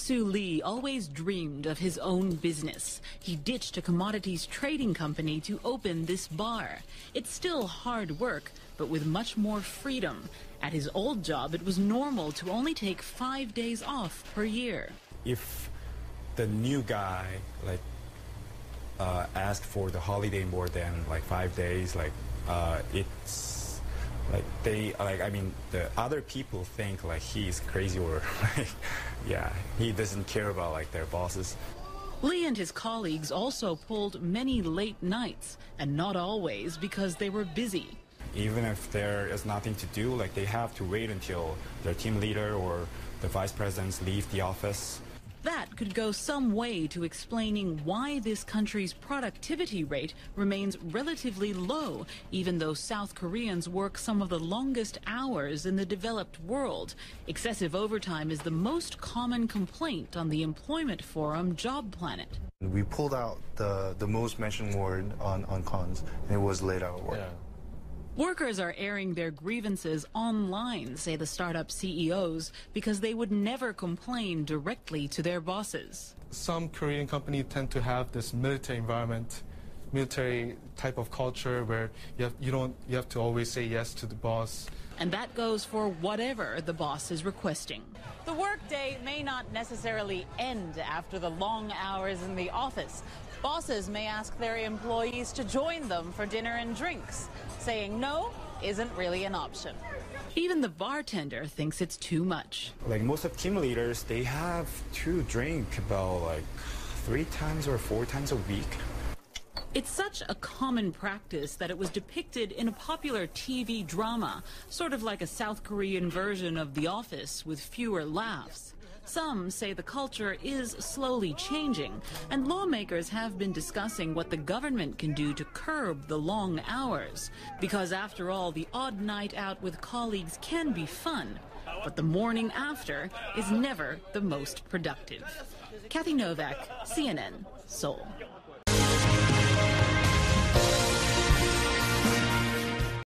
Su Lee always dreamed of his own business. He ditched a commodities trading company to open this bar. It's still hard work, but with much more freedom. At his old job, it was normal to only take 5 days off per year. If the new guy asked for the holiday more than 5 days, it's the other people think he's crazy or he doesn't care about their bosses. Lee and his colleagues also pulled many late nights, and not always because they were busy. Even if there is nothing to do, they have to wait until their team leader or the vice presidents leave the office. That could go some way to explaining why this country's productivity rate remains relatively low, even though South Koreans work some of the longest hours in the developed world. Excessive overtime is the most common complaint on the employment forum Job Planet. We pulled out the most mentioned word on cons, and it was late hour work. Yeah. Workers are airing their grievances online, say the startup CEOs, because they would never complain directly to their bosses. Some Korean companies tend to have this military environment, military type of culture where you have to always say yes to the boss. And that goes for whatever the boss is requesting. The workday may not necessarily end after the long hours in the office. Bosses may ask their employees to join them for dinner and drinks. Saying no isn't really an option. Even the bartender thinks it's too much. Most of team leaders, they have to drink about 3 times or 4 times a week. It's such a common practice that it was depicted in a popular TV drama, sort of like a South Korean version of The Office with fewer laughs. Some say the culture is slowly changing, and lawmakers have been discussing what the government can do to curb the long hours. Because after all, the odd night out with colleagues can be fun, but the morning after is never the most productive. Kathy Novak, CNN, Seoul.